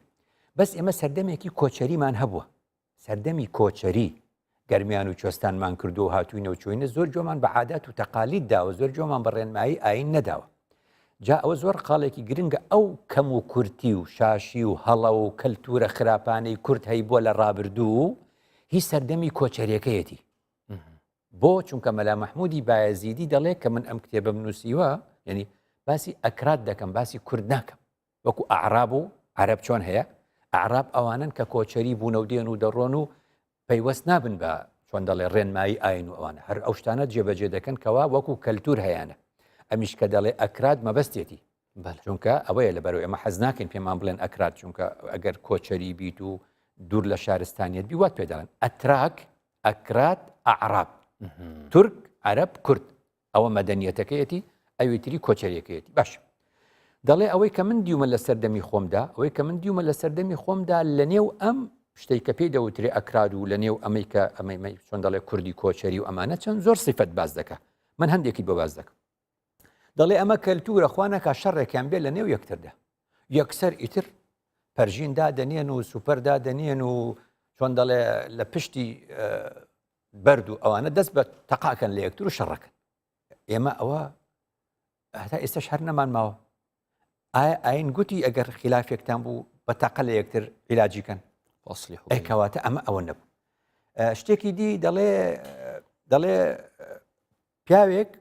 بەس ئێمە سەردەمێکی کۆچەریمان هەبووە سەردەمی کۆچەری گەرمیان و چۆستانمان کردو و هاتوینە و چوینە زۆر جۆمان بە عادات و تەقالید داوە زۆر جۆمان بە ڕێنمایی ئاین نەداوە جا ئەوە زۆر قاڵێکی گرنگە ئەو کەم و کورتی و شاشی و هەڵە و کەلتورە خراپانەی کورد هەی بۆ لە ڕابردوو هیچ سەردەمی کۆچەریەکەیەتی بۆ چونکە مەلا مەحموودی بایەزیدی دەڵێ کە من ئەم کتێبە بنووسیوە یعنی باسی ئەکراد دەکەم باسی کورد ناکەم وەکو ئەعراب و عەرەب چۆن هەیە ئەعراب ئەوانن کە کۆچەری بوون و دێن و دەڕۆن و پەیوەست نابن بە چۆن دەڵێ ڕێنمایی ئاین و ئەوانە هەر ئەو شتانە جێبەجێ دەکەن کەوا وەکو کەلتور هەیەە ئەمیش کە دەڵێ ئەکراد مەبەستێتی چونکە ئەوەیە لەبەرەوەی ئەمە حەز ناکەین پێمان بڵێن ئەکراد چونکە ئەگەر کۆچەری بیت و دوور لە شارستانیت بی وات پێ دەڵێن ئەتراک ئەکراد ئەعراب تورک عەرەب کورد ئەوە مەدەنیەتەکەیەتی ئەوەی تری کۆچەریەکەیەتی باش دەڵێ ئەوەی کە من دیومە لە سەردەمی خۆمدا ئەوەی کە من دیومە لە سەردەمی خۆمدا لە نێو ئەم شتەی کە پێی دەوترێ ئەکراد و لە نێو ئەمەی کە ئەمەی چۆن دەڵێ کوردی کۆچەری و ئەمانە چەند زۆر صفەت باز دەکە من هەندێکی بۆ باز دەکەم دەڵێ ئەمە کەلتورە خوانەکە شەڕێکیان بێ لە نێو یەکتردا یەکسەر ئیتر پەرژیندا دەنێن و سوپەردا دەنێن و چۆن دەڵێ لە پشتی بەرد و ئەوانە دەست بە تەقاکەن لە یەکتر و شەڕەکەن ئێمە ئەوە هەتا ئێستاش هەر نەمان ماوە ئایا ئاین گوتی ئەگەر خلافێکتان بوو بە تەقە لە یەکتر عیلاجیکەن ئەیکەواتە ئەمە ئەوە نەبوو شتێکی دی دەڵێ پیاوێک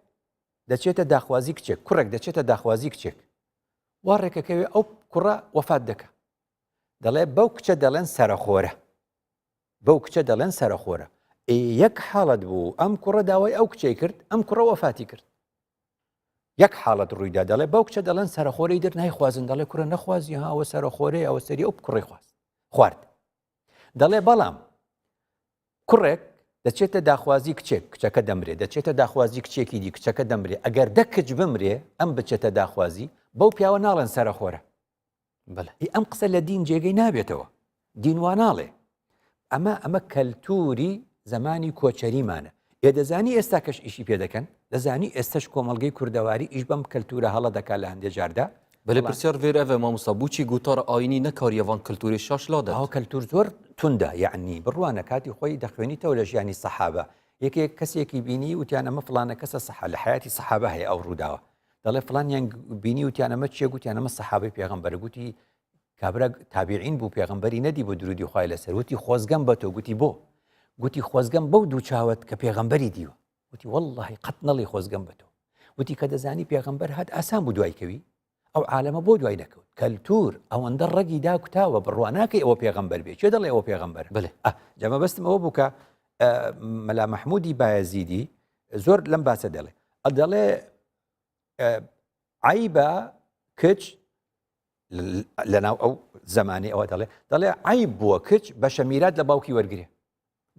دەچێتە داخوازی کچێک کوڕێک دەچێتە داخوازی کچێک وا ڕێکەکەوێ ئەو کوڕە وەفات دەکە دەڵێ بەو کچە دەڵێن سەرخۆرە بەو کچە دەڵێن سەرخۆرە یەک حاڵەت بوو ئەم کوڕە داوای ئەو کچەی کرد ئەم کوڕە وەفاتی کرد یەک حاڵەت ڕوویدا دەڵێ بەو کچە دەڵێن سەرخۆرەی در نایخوازن دەڵێ کوڕە نەخوازی هاوە سەرخۆرەی ئەوە سەری ئەو کوڕی خوارد دەڵێ بەڵام کوڕێک دەچێتە داخوازی کچێک کچەکە دەمرێ دەچێتە داخوازی کچێکی دی کچەکە دەمرێ ئەگەر دە کچ بمرێ ئەم بچێتە داخوازی بەو پیاوە ناڵێن سەرخۆرە ئەم قسە لە دین جێگەی نابێتەوە دینواناڵێ ئەمە کەلتوری زمانی کۆچەریمانە دەزانی ئێستا کەش ئیشی پێ دەکەن دەزانی ئێستش کۆمەڵگەی کوردەواری ئیش بەم کەلتورە هەڵە دەکات لە هەندێک جاردا بەێ پرسیار وێرەوە مامۆستا بووچی گوتار ئاینی نەکاریەوان کەلتوری شاش لادا ئەو کەلتور زۆر توندا یعنی بڕوانە کاتی خۆی دەخوێنیتەوە لە ژیانی سەحابە یەکێک کەسێکی بینی وتیان ئەمە فڵانە کەسە لە حیاتی سەحابە هەیە ئەو ڕووداوە دەڵێ فڵانیان بینی وتیان ئەمە چیە گوتیان ئەمە سەحابەی پێغەمبەرە گوتی کابرا تابعین بوو پێغەمبەری نەدی بۆ درودی خوای لەسەر وتی خۆزگەم بە تۆ گوتی بۆ گوتی خۆزگەم بەو دوو چاوت کە پێغەمبەری دیوە وتی واللهی قەت نەڵی خۆزگەم بە تۆ وتی کە دەزانی پێغەمبەر هات ئاسان بوو دوایکەوی ئەو عالەمە بۆ دوای دەکەوت کەلتور ئەوەندە ڕەگی دا کوتاوە بڕواناکەی ئەوە پێغەمبەر بێ چێ دەڵێ ئەوە پێغەمبەر بڵێ جەمە بەستم ئەوە بوو کە مەلا مەحموودی بایەزیدی زۆر لەم باسە دەڵێ عیبە کچ لەناو ئەو زمانی ئەوە دەڵێ عیب بووە کچ بە شەمیرات لە باوکی وەرگێ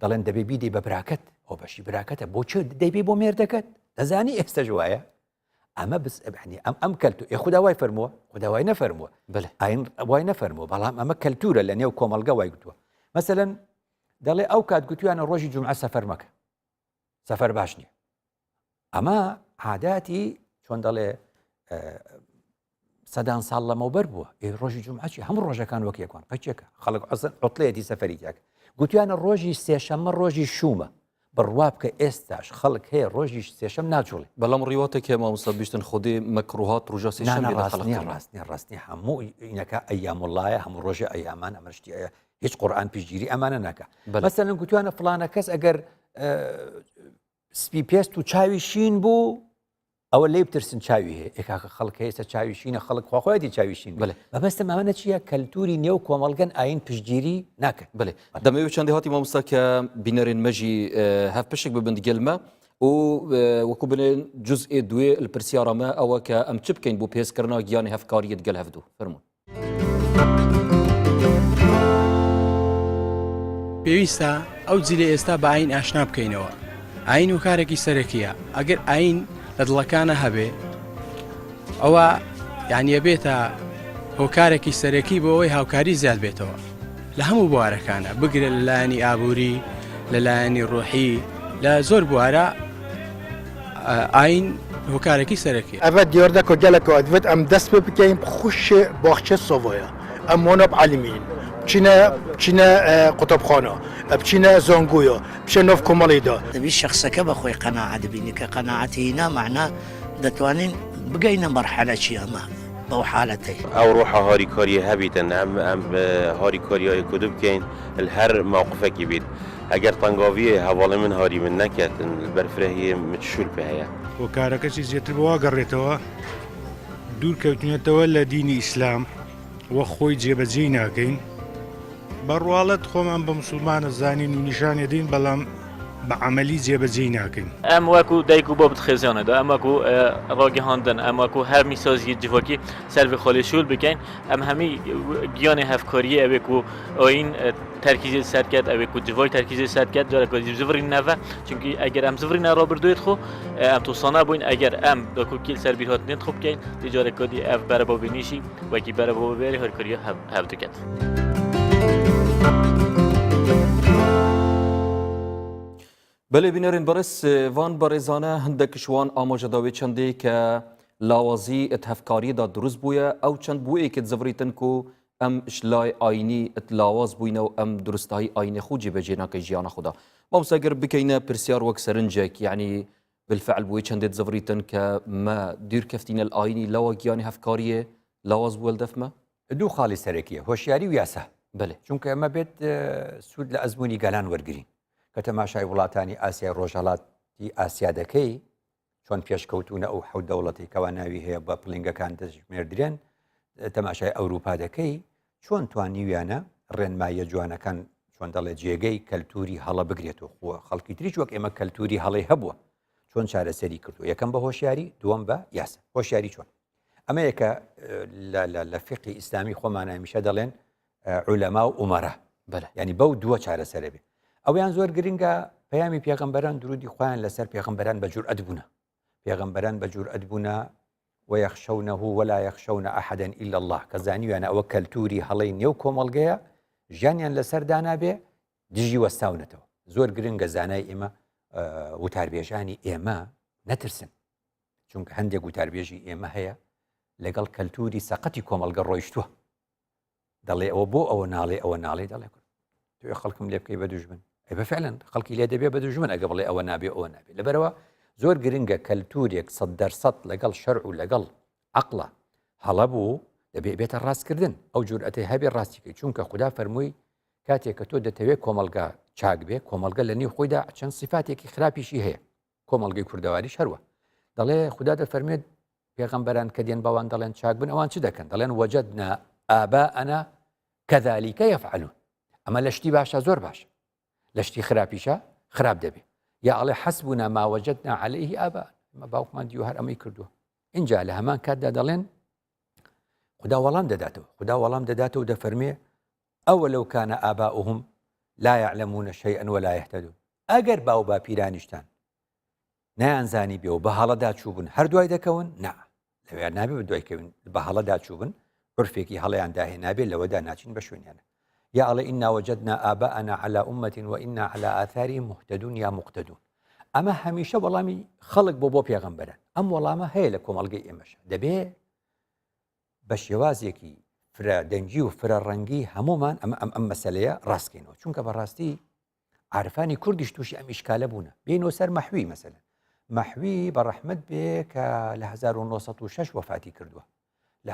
دەڵێن دەبێ بیدەی بە براکەت ئەو بەشی براکەتە بۆ چ دەیبێ بۆ مێردەکەت دەزانی ئێستەش وایە ئەمە ئەم کەلتور خدا وای فەرمووە خدا وای نەفەرمووە ئاین وای نەفەرمووە بەڵام ئەمە کەلتورە لە نێو کۆمەلگە وای گوتووە مەسەلەن دەڵێ ئەو کات گوتویانە ڕۆژی جومعە سەفەر مەکە سەفەر باش نییە ئەمە عاداتی چۆن دەڵێ سەدان ساڵ لەمەوبەر بووە ڕۆژی جومعەچی هەموو ڕۆژەکان وەک یەکوان قەچێکە خەڵک عوتڵەیەتی سەفەری تیاکە گوتویانە ڕۆژی سێشەممە ڕۆژی شومە بڕوا بکە ئێستاش خەڵک هەیە ڕۆژی سێشەم ناچوڵێ بەڵام ڕیواتێکی مامۆستا بیشتن خودی مەکروهات ڕۆژە سێشەم ڕاستنی هەموو ئینەکە ئەیام وڵایە هەموو ڕۆژە ئەیامان ئەمەشتی هیچ قورئان پشتگیری ئەمانە ناکە مەسەلەن گوتوانە فڵانە کەس ئەگەر سپی پێست و چاوی شین بوو ئەوە لی بترسن چاوی هەیە ئێکاکە خەڵک هێستا چاویشینە خەڵک خواخۆیەتی چاویشین بڵێ. بەبەستە مامەە چییە کەلتوری نێو کۆمەڵگەن ئاین پشتگیری ناکەن بله دەمەوێت چەندی هاتی مامۆستا کە بینەرێن مەژی هەف پشک ببن گەلمە و وەکو بنێن جزئێ دوێ پرسیارەمە ئەوە کە ئەم چ بکەین بۆ پێسکردنا گیانی هەفکاریت گەل هەفتوو فەرموون. پێویستە ئەو جلێ ئێستا بە ئاین ئاشنا بکەینەوە. ئاین و کارێکی سەرەکیە ئەگەر ئاین لە دڵەکانە هەبێ ئەوە یانیە بێتە هۆکارێکی سەرەکی بۆ ئەوەی هاوکاری زیاد بێتەوە لە هەموو بوارەکانە بگرێت لە لایەنی ئابووری لە لایەنی ڕۆحی لە زۆر بوارە ئاین هۆکارێکی سەرەکی ئەە دیێردەکە گەلەکە دوێت ئەم دەست پێ بکەین خوشێ باخچە سۆڤۆیە ئەم مۆنە بعلیمین بچینە قوتابخانە بچینە زۆنگویە بچە نۆف کۆمەڵیدا دەبی شخصەکە بە خۆی قەناعە دەبینی کە قەناعەتی هینا معنە دەتوانین بگەینە مەرحەلەکی ئەمە بەو حالەتەی ئەو ڕۆحە هاریکاریە هەبیتن ئەم هاریکاریای کودو بکەین هەر مووقفێکی بیت ئەگەر تەنگاویە هەواڵی من هاری من نەکەتن بەرفرەهی متشول پێ هەیە هۆکارەکەی زیاتر بەوا گەڕێتەوە دوورکەوتنێتەوە لە دینی ئیسلام وە خۆی جێبەجێی ناکەین بەڕواڵەت خۆمان بە مسلمانە زانین و نیشانێ دین بەڵام بە عملی جێبەجێی ناکەین ئەم وەکو دایک و بۆ بتخێزیانەدا ئەم وەکو ڕاگەهاندن ئەم وەکو هەر میسازی جیڤۆکی سەروی خۆلێشول بکەین ئەم هەمی گیانی هەفکاریە ئەوێک و ئۆین تەرکیزی سەرکات ئەوێک و جیڤۆی تەرکیزی سەرکات جارێک زڤری نەڤە چونکی ئەگەر ئەم زڤری نەڕۆ بردوێت خۆ ئەم تووسانە بووین ئەگەر ئەم دەکوکیل سەربیر هاتنێت خۆ بکەین دیجارێک کۆدی ئەف بەرە بۆ بینیشی وەکی بەرە بۆ بێری هەرکاریە هەفتوکات. بله بینەرین بەڕێز وان بەڕێزانە هەندێک شوان ئاماژەداوێت چەندێک کە لاوازی هەفکاریدا دروست بووە ئەو چەند بووەیەکت زەڤریتن و ئەم شلای ئاینی لاواز بووینە و ئەم دروستایی ئاینە خو جێبەجێ ناکەی ژیانە خوددا مامۆستاگەر بکەینە پرسیار وەک سەرنجێک یعنی بالفعل بووی چەندێت زەڤریتن کە مە دوورکەفتینە ئاینی لەوە گیانی هەفکاریە لاواز بووە دەفمە دوو خاڵی سەرەکیە هۆشیاری و یاسا بله چونکە ئەمە بێت سوود لە ئەزمموی گەلان وەرگین کە تەماشای وڵاتانی ئاسیا ڕۆژهڵاتی ئاسیا دەکەی چۆن پێشکەوتونە ئەو حەوت دەوڵەتی کەوا ناوی هەیە بە پڵنگەکان دەژمێردرێن تەماشای ئەوروپا دەکەی چۆن توانیویانە ڕێنمایە جوانەکان چۆن دەڵێ جێگەی کەلتوری هەڵە بگرێتەوە خۆ خەڵکی تریش وەک ئێمە کەلتوری هەڵی هەبووە چۆن چارەسەری کردو یەکەم بە هۆشیاری دووەم بە یاسا هۆشیاری چۆن ئەمە یەکە لە فقی ئیسلامی خۆمان هەمیشە دەڵێن عولەما و ئومەرا ینی بەو دووە چارەسەرە بێ ئەویان زۆر گرنگە پەیامی پێغەمبەران درودی خۆیان لەسەر پێغەمبەران بە جورئەت بوونە پێغەمبەران بە جورئەت بوونە وەیەخشەونەه ولا یەخشەونە ئەحەدەن ئیلا الله کە زانیویانە ئەوە کەلتوری هەڵەی نێو کۆمەڵگەیە ژیانیان لەسەر دانابێ دژی وەستاونەتەوە زۆر گرنگە زانای ئێمە وتاربێژانی ئێمە نەترسن چونکە هەندێک وتاربێژی ئێمە هەیە لەگەڵ کەلتوری سەقەتی کۆمەڵگە ڕۆیشتووە دەڵێ ئەوە بۆ ئەوە ناڵێ ئەوە ناڵێ دەڵێ توێ خەڵکم لێ بکەی بە دوژمن بەفعلەن خەڵکی لێ دەبێ بە دوژمن ئەگە بڵێ ئەوە نابێ ئەوە نابێت لەبەرەوە زۆر گرنگە کەلتورێک 100% لەگەڵ شەرع و لەگەڵ عەقڵە هەڵە بوو دەبێ بێتە ڕاستکردن ئەو جورئەتەی هەبێ ڕاستیکەی چونکە خوددا فەرمووی کاتێک کە تۆ دەتەوێت کۆمەڵگا چاک بێ کۆمەڵگە لە نێو خۆیدا چەند صفاتێکی خراپیشی هەیە کۆمەڵگەی کوردەواری شەروە دەڵێ خوددا دەفەرمێت پێغەمبەران کە دێن بەوان دەڵێن چاک بن ئەوان چ دەکەن دەڵێن وەجەدنا ئاباءنا كذلك يفعلون ئەمە لە شتی باشە زۆر باش لە شتی خراپیشە خراپ دەبێ یا ئەڵێ حەسبونا ما وجدنا عليه آباءنا مە باوکمان دیو هەر ئەمەی کردووە اینجا لە هەمان کاتدا دەڵێن خدا وەڵام دەداتەوە دەفەرمێ ئەوەلەو کانە ئاباؤهم لا يعلمون شيئا ولا يهتدون ئەگەر باو باپیرانیشتان نەیانزانی بێ و بە هەڵەدا چوو بن هەردوای دەکەون نا لەوێ نابێ بە دوایکەون بە هەڵەدا چوو بن عرفێکی هەڵەیان داهێنابێت لەوەدا ناچین بە شوێنیانە یا ئەڵێ ئینا وجدنا آباءنا على أمة وإنا على آثارهم مهتدون یا مقتدون ئەمە هەمیشە وەڵامی خەڵک بۆ پێغەمبەران ئەم وەڵامە هەیە لە کۆمەڵگەی ئێمەش دەبێ بە شێوازێکی فرە دەنگی و فرە ڕەنگی هەمومان ئەم مەسەلەیە ڕاستکەینەوە چونکە بەڕاستی عارفانی کوردیش تووشی ئەم ئیشکالە بوونە بێنەوە سەر مەحوی مەسەلەن مەحوی بە ڕەحمەت بێ کە لە 1906 وەفاتی کردووە لە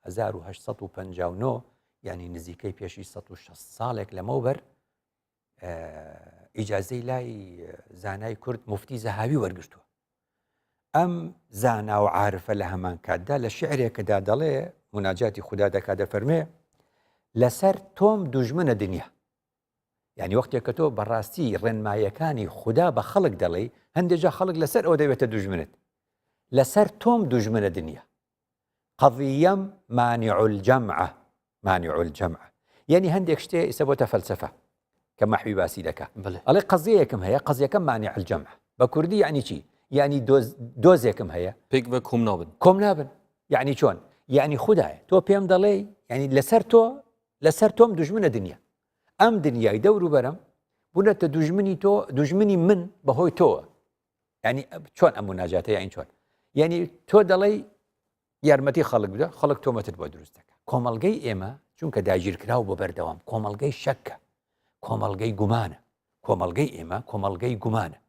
1859 ینی نزیکەی پێشی 160 ساڵێک لەمەوبەر ئیجازەی لای زانای کورد مفتی زەهاوی وەرگرتووە ئەم زانا و عارفە لە هەمان کاتدا لە شعرێکەدا دەڵێ مناجاتی خوددا دەکا دەفەرمێ لەسەر تۆم دوژمنە دنیا یعنی وەختێک کە تۆ بەڕاستی ڕێنمایەکانی خوددا بە خەڵک دەڵێ هەندێکجا خەڵک لەسەر ئەو دەوێتە دوژمنت لەسەر تۆم دوژمنە دنیا قەضیەم مانع الجەمعە یعنی هەندێک شتێ ئێستا بۆتە فەلسەفە کە مەحوی باسی دەکا ئەڵێ قەزیەکەم هەیە قەزیەکەم مانع الجەمع بە کوردی یعنی چی یعنی دۆزێکم هەیە پێک بە کۆم نابن یعنی چۆن یعنی خوددایە تۆ پێم دەڵێ یعنی لەسەر تۆم دوژمنە دنیا ئەم دنیای دەور و بەرەم بوونەتە دوژمنی من بەهۆی تۆوە ینی چۆن ئەم مناجاتە یانی چۆن یعنی تۆ دەڵێ یارمەتی خەڵک بدە خەڵک تۆمەتت بۆ دروست دەکە کۆمەڵگەی ئێمە چونکە داگیرکراو بۆ بەردەوام کۆمەڵگەی شەکە کۆمەڵگەی گومانە کۆمەڵگەی ئێمە کۆمەڵگەی گومانە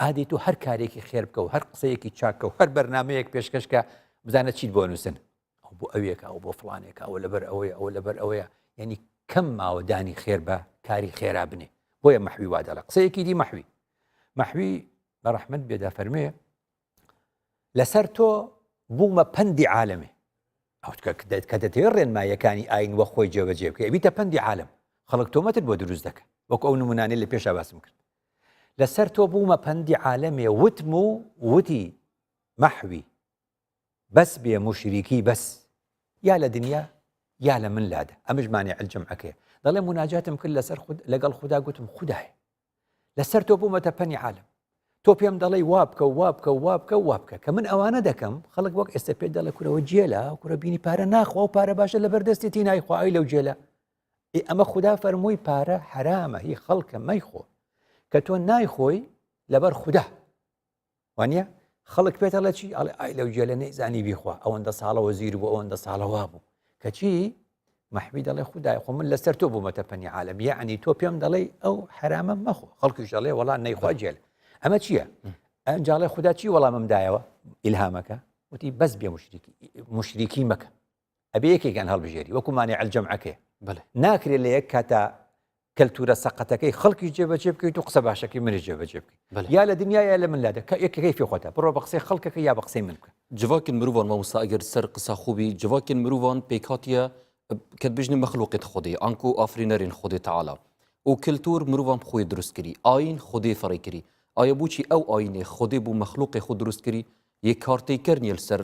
ئادی تو هەر کارێکی خێر بکە و هەر قسەیەکی چاکە و هەر بەرنمەیەک پێشکەشکە بزانە چیت بۆ نووسن ئەو بۆ ئەوێکە ئەو بۆ فڵانێکە ئەوە لەبەر ئەوەیە ئەوە لەبەر ئەوەیە یعنی کەم ماوەدانی خێر بە کاری خێرا بنێ بۆیە مەحوی وادەڵە قسەیەکی دی مەحوی بە ڕەحمەت بێدا فەرمێ لەسەر تۆ بوومە پەندی عالەمێ کە دەتەوێت ڕێنمایەکانی ئاین وە خۆی جێبەجێ بکە ئەبیتە پەندی عالەم خەڵک تۆمەتت بۆ دروست دەکە وەکو ئەو نمونانەی لە پێشا باسم کرد لەسەر تۆ بوومە پەندی عالەمێ وتم و وتی مەحوی بەس بێ مشریکی بەس یا لە دنیا یا لە من لادە ئەمەش مانع الجەمعەکەیە دەڵێ مناجاتم کرد لەسەر لەگەڵ خوددا گوتم خوددایە لەسەر تۆ بوومەتە پەنی عالەم تۆ پێم دەڵێ وابکە کە من ئەوانە دەکەم خەڵک وەک ئێستا پێ دەڵێ کورەوە جێلە کورە بینی پارە ناخوا و پارە باشە لە بەردەستێتی نایخواایی لەو جێلە ئەمە خوددا فەرمووی پارە حرامە هی خەڵکە مەیخۆ کە تۆ نایخۆی لەبەر خوددا وانە خەڵک پێ دەڵێ چی ئای لەو جێلە نەیزانی بیخوا ئەوەندە ساڵەوە زیر بوو ئەوەندە ساڵەوا بوو کەچی مەحوی دەڵێ خوددای خۆ من لەسەر تۆ بوومەتە پەنی عالەم یعنی تۆ پێم دەڵێ ئەو حرامە مەخۆ خەڵکیش دەڵێ وەڵا نەیخوا جێل ئەمە چییە ئەنجاڵێ خوددا چی وەڵاممدایەوە ئیلهامەکە وتی بەس بێ مشریکی مەکە ئەبێ یەکێکیان هەڵبژێری وەکو مانع الجەمعەکەی ناکرێت لە یەک کاتە کەلتورە سەقەتەکەی خەڵکی جێبەجێ بکەیت و قسە باشەکەی منش جێبەجێ بکەیت یا لە دنیا یا لە من لادە کە یەکەکەی فێخۆتە بڕۆ بە قسەی خەڵکەکە یا بە قسەی من بکە civakên mirovan mamosta eger ser qisa xûbî civakên mirovan pêkhatiye ketbijnê mexluqê Xwedê anku afrînerên Xwedê teala û kiltur mirovan bi xwe durust kirî ayîn Xwedê ferê kirî aya bû çî ew ayînê Xwedê bû mexluqê xwe durust kirî yê kartêkirniyê li ser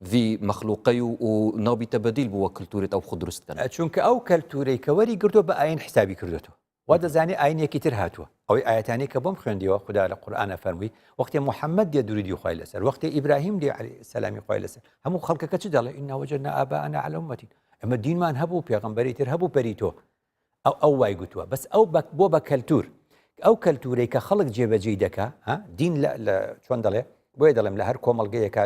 vî mexluqeyû û nabîte bedîl bû we kilturê ew xwe durust kirin چونکە ئەو کەلتورەی کە وەری گرتووە بە ئاین حسابی کردوێتەوە وا دەزانێ ئاینێکی تر هاتووە ئەوەی ئاەتانی کە بۆم خوێندیەوە خوددا لە قورئانە فەرمووی وەختێ محەممەد دێ دووری خوای لەسەر وەختێ ئیبراهیم دێ عەلەیهی سەلامی خوای لەسەر هەموو خەڵکەکە چ دەڵێ ئینا وەجەدنا ئاباءنا عەلە ئومەتین ئەمە دینمان هەبوو پێغەمبەری تر هەبوو پەری تۆ ئەو وای گوتووە بەس ئەو بۆ بە کەلتور ئەو کەلتورەی کە خەڵک جێبەجێ دەکا دین لە چۆن دەڵێ بۆیە دەڵێم لە هەر کۆمەڵگەیەکە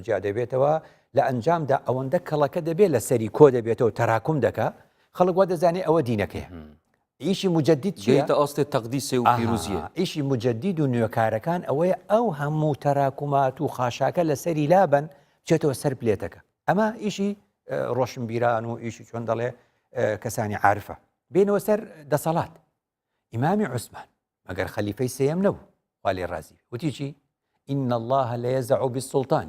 جا دەبێتەوە لە ئەنجامدا ئەوەندە کەڵەکە دەبێت لە سەری کۆ دەبێتەوە تەراکم دەکا خەڵک وا دەزانێت ئەوە دینەکەیە ئیشی مجدد چیە ئاستێ تەقدیسێ و پیرۆزیە ئیشی مجدد و نوێکارەکان ئەوەیە ئەو هەموو تەراکومات و خاشاکە لە سەری لابن بچێتەوە سەر پلێتەکە ئەمە ئیشی ڕۆشنبیران و ئیشی چۆن دەڵێ کەسانی عارفە بێنەوە سەر دەسەڵات ئیمامی عوسمان مەگەر خەلیفەی سێیەم نەبوو وا لێ ڕازی وتی چی إن الله لا يزع بالسلطان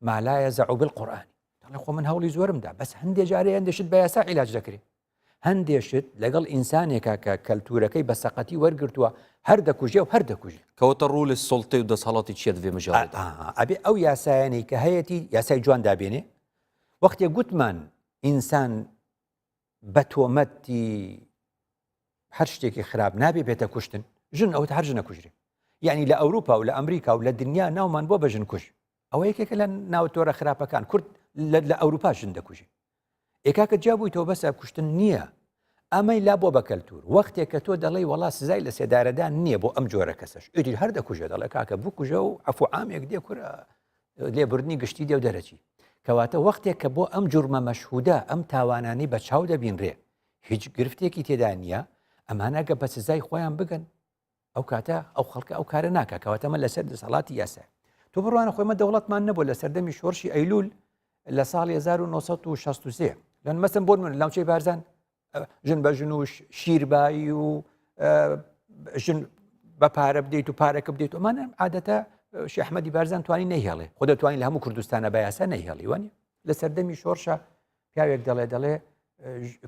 ما لا يزع بالقرآن دەڵێ خۆ من هەوڵی زۆرمدا بەس هەندێ جارێ هەندێشت بە یاسا عیلاج دەکرێت هەندێشت لەگەڵ ئینسانێکە کە کەلتورەکەی بە سەقەتی وەرگرتووە هەر دەکوژێ و هەر دەکوژێ کەوتە ڕوو لە سڵتەی و دەسەڵاتی چیە دەبێ مەژارێت ئەبێ ئەو یاسایانی کە هەیەی یاسای جوان دابێنێ وەختێ گوتمان ئینسان بە تۆمەتی هەر شتێکی خراپ نابێ بێتە کوشتن ژن ئەوت هەر ژنە کوژرێ یعنی لە ئەوروپا و لە ئەمریکا و لە دنیا ناومان بۆ بەژن کوژ ئەوە یەکێکە لە ناو تۆرە خراپەکان کورد لە ئەوروپا ژن دەکوژێ ئێکاکە جابوویتەوە بەسە کوشتن نییە ئەمەی لا بۆ بە کەلتور وەختێک کە تۆ دەڵێ وەڵا سزای لە سێدارەدان نییە بۆ ئەم جۆرە کەسەش ئیدی هەر دەکوژێ دەڵێ کاکە بکوژە و عەفو عامێک دێ کورە لێبوردنی گشتی دێ و دەرەچی کەواتە وەختێک کە بۆ ئەم جورمە مەشهودە ئەم تاوانانی بە چاو دەبینرێ هیچ گرفتێکی تێدا نییە ئەمانەگە بە سزای خۆیان بگەن ئەو کاتە ئەو خەڵکە ئەو کارە ناکە کەواتەمە لەسەر دەسەڵاتی یاسا تۆ بڕوانە خۆیمە دەوڵەتمان نەبوو لە سەردەمی شۆڕشی ئەیلول لە ساڵی 1963 لەن مەسم بۆ من لاوچەی بارزان ژن بە ژن و شیربایی و ژن بە پارە بدەیت و پارەکە بدەیت ئەمانە عادەتە شێحمەدی بارزان توانی نەیهێڵێ خۆ دەتوانین لە هەموو کوردستانە بە یاسا نەیهێڵی وانە لە سەردەمی شۆڕشە پیاوێک دەڵێ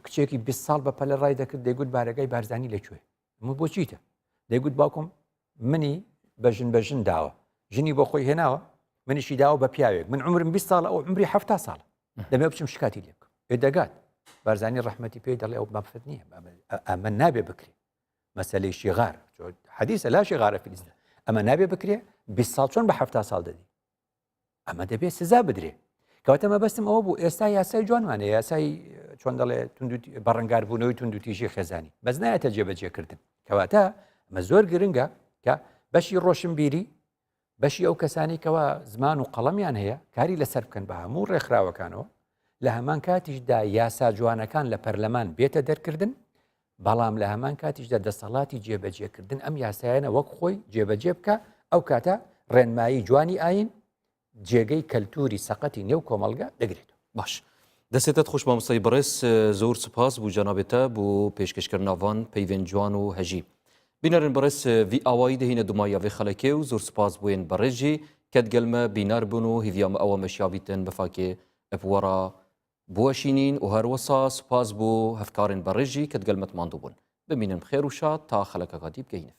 کچێکی 20 ساڵ بە پەلە ڕای دەکرد دەیگوت بارەکەی بارزانی لەکوێ بۆچیتە دەیگوت باوکم منی بەژن داوە ژنی بۆ خۆی هێناوە منیشی داوە بە پیاوێک من عمرم 20 ساڵ ئەو عمری 7 ساڵ دەمێ بچم شکاتی لێ بکەم دەگات بارزانی ڕەحمەتی پێی دەڵێ ئەو مەفرد نییە ئەمە نابێ بکرێ مەسەلەی شیغار حەدیثە لا شیغارە فیلیستە ئەمە نابێ بکرێ 20 ساڵ چۆن بە 7 ساڵ دەدی ئەمە دەبێت سزا بدرێ کەواتە مەبەستم ئەوە بوو ئێستا یاسای جوانوانە یاسای چۆن دەڵێ بەڕەنگار بوونەوەی توندوتیژی خێزانی بەس نایەتە جێبەجێکردن کەواتە ئەمە زۆر گرنگە کە بەشی ڕۆشنبیری بەشی ئەو کەسانی کەەوە زمان و قەڵەمیان هەیە کاری لەسەر بکەن بە هەموو ڕێکخراوەکانەوە لە هەمان کاتیشدا یاسا جوانەکان لە پەرلەمان بێتە دەرکردن بەڵام لە هەمان کاتیشدا دەسەڵاتی جێبەجێکردن ئەم یاسایانە وەک خۆی جێبەجێ بکە ئەو کاتە ڕێنمایی جوانی ئاین جێگەی کەلتوری سەقەتی نێو کۆمەلگا دەگرێت باش دەسێتت خۆش مامۆستای بەڕێز زۆر سپاس بوو جەنابێتە بۆ پێشکەشکردناوان پەیوەند جوان و هەژی بینەرن بەڕێز وی ئاوایی دەهینە دومایاوێ خەڵکێ و زۆر سپاس بووێن بەڕێژی کەتگەلمە بینار بوون و هیڤیامە ئەوە مەشیابیتن بەفاکێ ئەپوەڕا بوەشینین و هەروەسا سپاس بۆ هەفکارن بەڕێژی کەتگەلمەت ماندوو بوون ببینن خێر و شاد تا خەڵکەکاتی بگەینە